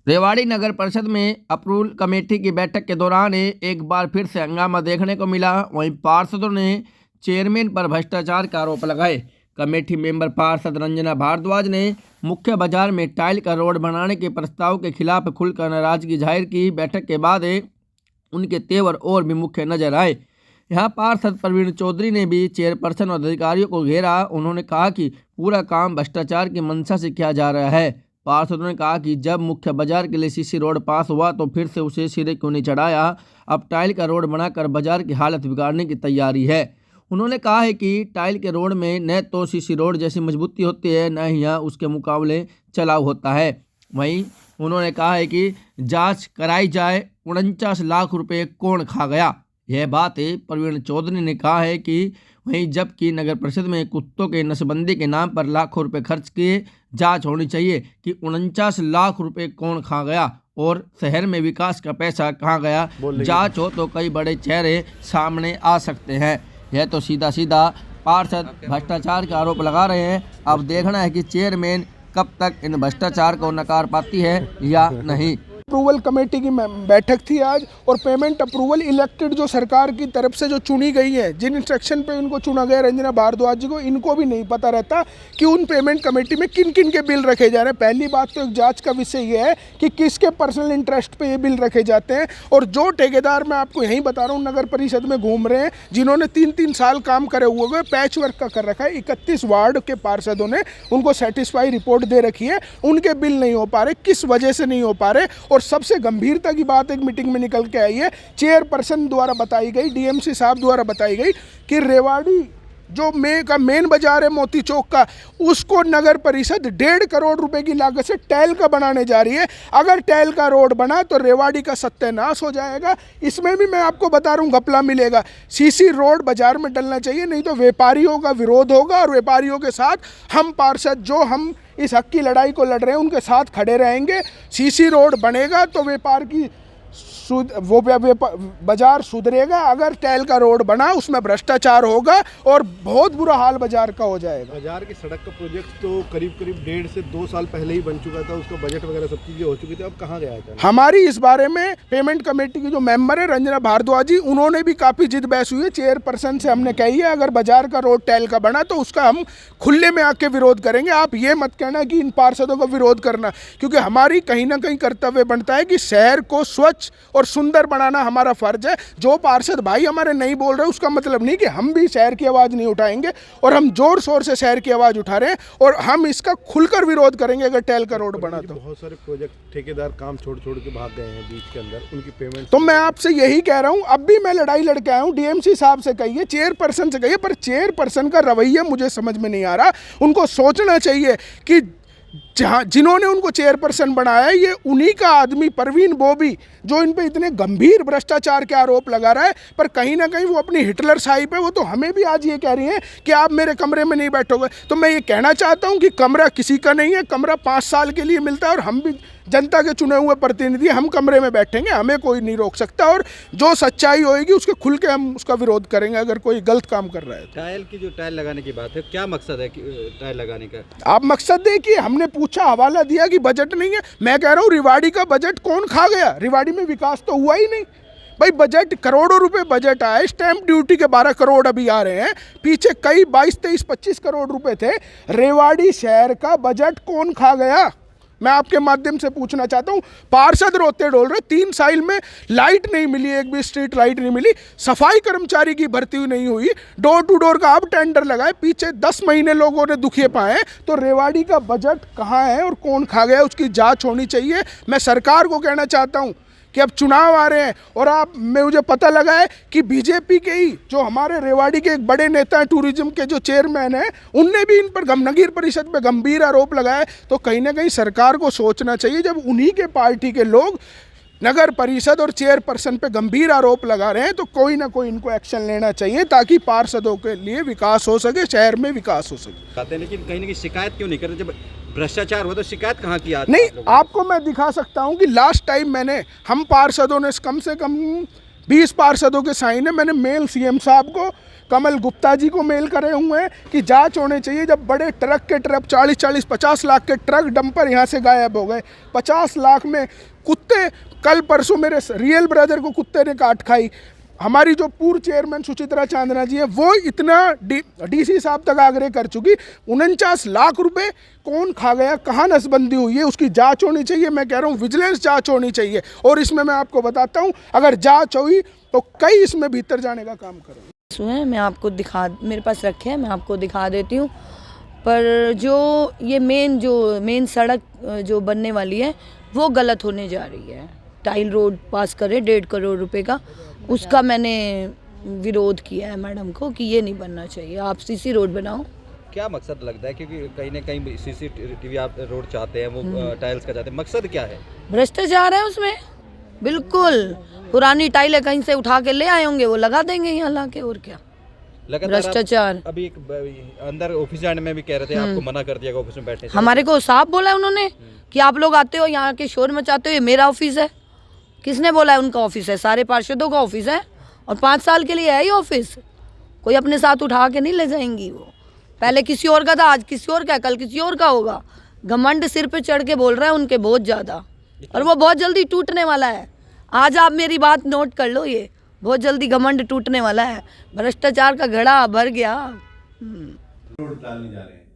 रेवाड़ी नगर परिषद में approval committee की बैठक के दौरान एक बार फिर से हंगामा देखने को मिला। वहीं पार्षदों ने चेयरमैन पर भ्रष्टाचार का आरोप लगाए। कमेटी मेंबर पार्षद रंजना भारद्वाज ने मुख्य बाजार में टाइल का रोड बनाने के प्रस्ताव के खिलाफ खुलकर नाराजगी जाहिर की। बैठक के बाद उनके तेवर और भी मुख्य नजर आए। यहाँ पार्षद प्रवीण चौधरी ने भी चेयरपर्सन और अधिकारियों को घेरा। उन्होंने कहा कि पूरा काम भ्रष्टाचार की मंशा से किया जा रहा है। पार्षदों ने कहा कि जब मुख्य बाजार के लिए सीसी रोड पास हुआ तो फिर से उसे सिरे क्यों नहीं चढ़ाया। अब टाइल का रोड बनाकर बाजार की हालत बिगाड़ने की तैयारी है। उन्होंने कहा है कि टाइल के रोड में न तो सीसी रोड जैसी मजबूती होती है, न ही यहाँ उसके मुकाबले चलाव होता है। वहीं उन्होंने कहा है कि जांच कराई जाए, 49 लाख रुपए कौन खा गया। यह बात प्रवीण चौधरी ने कहा है कि वहीं जबकि नगर परिषद में कुत्तों के नसबंदी के नाम पर लाखों रुपए खर्च किए, जांच होनी चाहिए कि 49 लाख रुपए कौन खा गया और शहर में विकास का पैसा कहाँ गया। जांच हो तो कई बड़े चेहरे सामने आ सकते हैं। यह तो सीधा सीधा पार्षद भ्रष्टाचार का आरोप लगा रहे हैं। अब देखना है कि चेयरमैन कब तक इन भ्रष्टाचार को नकार पाती है या नहीं। अप्रूवल कमेटी की बैठक थी आज, और पेमेंट अप्रूवल इलेक्टेड जो सरकार की तरफ से जो चुनी गई है, जिन इंस्ट्रक्शन पे इनको चुना गया रंजना भारद्वाज जी को, इनको भी नहीं पता रहता कि उन पेमेंट कमेटी में किन किन के बिल रखे जा रहे हैं। पहली बात तो एक जांच का विषय ये है कि किसके पर्सनल इंटरेस्ट पे ये बिल रखे जाते हैं। और जो ठेकेदार, मैं आपको यहीं बता रहा हूँ, नगर परिषद में घूम रहे हैं, जिन्होंने 3-3 साल काम करे हुए पैच वर्क का कर रखा है, 31 वार्ड के पार्षदों ने उनको सेटिस्फाई रिपोर्ट दे रखी है, उनके बिल नहीं हो पा रहे। किस वजह से नहीं हो पा रहे? और सबसे गंभीरता की बात एक मीटिंग में निकल के आई है, चेयरपर्सन द्वारा बताई गई, डीएमसी साहब द्वारा बताई गई कि रेवाड़ी जो मेन बाजार है मोती चौक का, उसको नगर परिषद 1.5 करोड़ रुपए की लागत से टाइल का बनाने जा रही है। अगर टाइल का रोड बना तो रेवाड़ी का सत्यानाश हो जाएगा। इसमें भी मैं आपको बता रहा हूँ घपला मिलेगा। सीसी रोड बाजार में डलना चाहिए, नहीं तो व्यापारियों का विरोध होगा और व्यापारियों के साथ हम पार्षद जो हम इस हक की लड़ाई को लड़ रहे हैं उनके साथ खड़े रहेंगे। सीसी रोड बनेगा तो व्यापार की बाजार सुधरेगा। अगर टाइल का रोड बना उसमें भ्रष्टाचार होगा और बहुत बुरा हाल बाजार का हो जाएगा। बाजार की सड़क का प्रोजेक्ट तो करीब 1.5 से 2 साल पहले ही बन चुका था, उसका बजट वगैरह सब चीज़ें हो चुकी थी, अब कहाँ गया था? हमारी इस बारे में पेमेंट कमेटी की जो मेंबर है रंजना भारद्वाज जी, उन्होंने भी काफ़ी जिद बहस हुई है। चेयरपर्सन से हमने कही है अगर बाजार का रोड टाइल का बना तो उसका हम खुले में आके विरोध करेंगे। आप ये मत कहना कि इन पार्षदों का विरोध करना, क्योंकि हमारी कहीं ना कहीं कर्तव्य बनता है कि शहर को स्वच्छ और सुंदर बनाना हमारा फर्ज है। जो पार्षद भाई हमारे नहीं बोल रहे उसका मतलब नहीं कि हम भी शहर की आवाज़ नहीं उठाएंगे, और हम जोर शोर से शहर की आवाज़ उठा रहे हैं और हम इसका खुलकर विरोध करेंगे अगर टाइल का रोड बना तो। बहुत सारे प्रोजेक्ट ठेकेदार काम छोड़ के भाग गए हैं बीच के अंदर, उनकी पेमेंट। तो मैं आपसे यही कह रहा हूँ, अब भी मैं लड़ाई लड़के आया हूँ, डीएमसी साहब से कहिए, चेयरपर्सन से कहिए, पर चेयरपर्सन का रवैया मुझे समझ में नहीं आ रहा। उनको सोचना चाहिए कि जिन्होंने उनको चेयरपर्सन बनाया है ये उन्हीं का आदमी प्रवीण बॉबी, जो इन पे इतने गंभीर भ्रष्टाचार के आरोप लगा रहा है। पर कहीं ना कहीं वो अपनी हिटलर शाही पे, वो तो हमें भी आज ये कह रही हैं कि आप मेरे कमरे में नहीं बैठोगे। तो मैं ये कहना चाहता हूँ कि कमरा किसी का नहीं है, कमरा 5 साल के लिए मिलता है, और हम भी जनता के चुने हुए प्रतिनिधि, हम कमरे में बैठेंगे, हमें कोई नहीं रोक सकता। और जो सच्चाई होएगी उसके खुल के हम उसका विरोध करेंगे अगर कोई गलत काम कर रहा है। टाइल की जो टाइल लगाने की बात है, क्या मकसद है टाइल लगाने का? आप मकसद देखिए, हमने पूछा, हवाला दिया कि बजट नहीं है। मैं कह रहा हूँ रेवाड़ी का बजट कौन खा गया? रेवाड़ी में विकास तो हुआ ही नहीं भाई। बजट करोड़ों रुपए बजट आया, स्टैंप ड्यूटी के 12 करोड़ अभी आ रहे हैं, पीछे कई 22, 23, 25 करोड़ रुपए थे। रेवाड़ी शहर का बजट कौन खा गया? मैं आपके माध्यम से पूछना चाहता हूँ। पार्षद रोते डोल रहे, 3 साल में लाइट नहीं मिली, एक भी स्ट्रीट लाइट नहीं मिली, सफाई कर्मचारी की भर्ती नहीं हुई, डोर टू डोर का अब टेंडर लगाए, पीछे 10 महीने लोगों ने दुखिए पाए। तो रेवाड़ी का बजट कहाँ है और कौन खा गया, उसकी जांच होनी चाहिए। मैं सरकार को कहना चाहता हूँ कि अब चुनाव आ रहे हैं, और मुझे पता लगा है कि बीजेपी के ही जो हमारे रेवाड़ी के एक बड़े नेता हैं, टूरिज्म के जो चेयरमैन हैं, उनने भी इन पर नगर परिषद पे गंभीर आरोप लगाए। तो कहीं ना कहीं सरकार को सोचना चाहिए, जब उन्हीं के पार्टी के लोग नगर परिषद और चेयरपर्सन पे गंभीर आरोप लगा रहे हैं, तो कोई ना कोई इनको एक्शन लेना चाहिए ताकि पार्षदों के लिए विकास हो सके, शहर में विकास हो सके। लेकिन कहीं ना कहीं शिकायत क्यों नहीं करते? जब भ्रष्टाचार हो तो शिकायत कहाँ की आती? नहीं, आपको मैं दिखा सकता हूँ कि लास्ट टाइम हम पार्षदों ने कम से कम 20 पार्षदों के साइन है, मैंने मेल सीएम साहब को कमल गुप्ता जी को मेल करे हुए हैं कि जांच होनी चाहिए। जब बड़े ट्रक के ट्रक 40-50 लाख के ट्रक डंपर यहाँ से गायब हो गए, 50 लाख में कुत्ते, कल परसों मेरे रियल ब्रदर को कुत्ते ने काट खाई। हमारी जो पूर्व चेयरमैन सुचित्रा चांदना जी है वो इतना डीसी साहब तक आग्रह कर चुकी, 49 लाख रुपए कौन खा गया, कहाँ नसबंदी हुई है, उसकी जांच होनी चाहिए। मैं कह रहा हूँ विजिलेंस जांच होनी चाहिए। और इसमें मैं आपको बताता हूँ अगर जांच हुई तो कई इसमें भीतर जाने का काम करेंगे। मैं आपको मेरे पास रखे हैं, मैं आपको दिखा देती हूँ। पर जो ये मेन सड़क जो बनने वाली है वो गलत होने जा रही है। टाइल रोड पास करे 1.5 करोड़ रुपए का, उसका मैंने विरोध किया है मैडम को कि ये नहीं बनना चाहिए, आप सीसी रोड बनाओ। क्या मकसद लगता है, क्योंकि कहीं ना कहीं सीसीटीवी आप रोड चाहते हैं, वो टाइल्स का चाहते हैं, मकसद क्या है? भ्रष्टाचार है उसमें, बिल्कुल। पुरानी टाइलें कहीं से उठा के ले आए होंगे, वो लगा देंगे यहाँ ला के, और क्या भ्रष्टाचार। अभी एक अंदर ऑफिस जाने में भी कह रहे थे, आपको मना कर दिया ऑफिस में बैठने से। हमारे को साफ बोला है उन्होंने कि आप लोग आते हो यहाँ के शोर मचाते हो, ये मेरा ऑफिस है। किसने बोला है उनका ऑफिस है? सारे पार्षदों का ऑफिस है और 5 साल के लिए है ये ऑफिस। कोई अपने साथ उठा के नहीं ले जाएंगी। वो पहले किसी और का था, आज किसी और का, कल किसी और का होगा। घमंड सिर पे चढ़ के बोल रहा है उनके बहुत ज़्यादा, और वो बहुत जल्दी टूटने वाला है। आज आप मेरी बात नोट कर लो, ये बहुत जल्दी घमंड टूटने वाला है। भ्रष्टाचार का घड़ा भर गया। रोड डालने जा रहे हैं,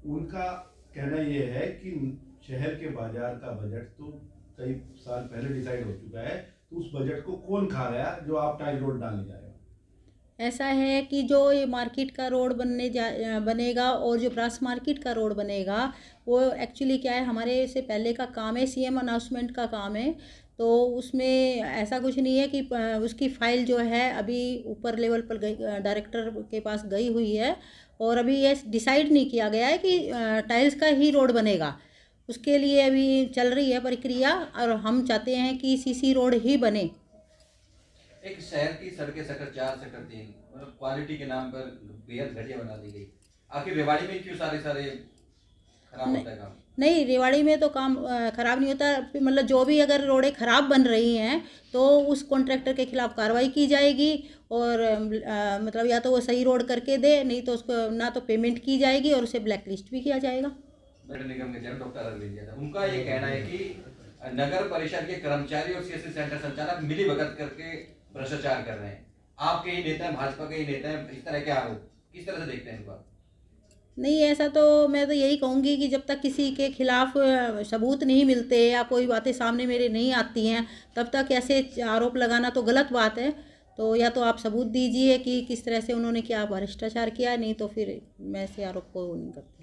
उनका कहना ये है कि शहर के बाजार का बजट तो कई साल पहले डिसाइड हो चुका है, तो उस बजट को कौन खा गया जो आप टाइल रोड डालने जा रहे हो? ऐसा है कि जो ये मार्केट का रोड बनेगा और जो ब्रास मार्केट का रोड बनेगा वो एक्चुअली क्या है, हमारे से पहले का काम है, सीएम अनाउंसमेंट का काम है। तो उसमें ऐसा कुछ नहीं है कि उसकी फ़ाइल जो है अभी ऊपर लेवल पर डायरेक्टर के पास गई हुई है, और अभी ये डिसाइड नहीं किया गया है कि टाइल्स का ही रोड बनेगा। उसके लिए अभी चल रही है प्रक्रिया, और हम चाहते हैं कि सीसी रोड ही बने। एक शहर की सड़कें सेक्टर 4, सेक्टर 3 मतलब क्वालिटी के नाम पर बेहद घटिया बना दी गई। आखिर रेवाड़ी में क्यों सारे खराब होता है काम? नहीं, रेवाड़ी में तो काम ख़राब नहीं होता। मतलब जो भी अगर रोडें ख़राब बन रही हैं तो उस कॉन्ट्रैक्टर के खिलाफ़ कार्रवाई की जाएगी, और मतलब या तो वो सही रोड करके दे, नहीं तो उसको ना तो पेमेंट की जाएगी और उसे ब्लैक लिस्ट भी किया जाएगा। नगर निगम के चेयरमैन डॉक्टर अरविंद यादव, उनका ये कहना है कि नगर परिषद के कर्मचारी और सीएससी सेंटर संचालक मिली भगत करके भ्रष्टाचार कर रहे हैं। आपके ही नेता हैं, भाजपा के ही नेता हैं, इस तरह के आरोप किस तरह से देखते हैं इनको? नहीं, ऐसा तो मैं तो यही कहूँगी कि जब तक किसी के खिलाफ सबूत नहीं मिलते या कोई बातें सामने मेरे नहीं आती हैं, तब तक ऐसे आरोप लगाना तो गलत बात है। तो या तो आप सबूत दीजिए कि किस तरह से उन्होंने क्या भ्रष्टाचार किया, नहीं तो फिर मैं ऐसे आरोप को नहीं करती।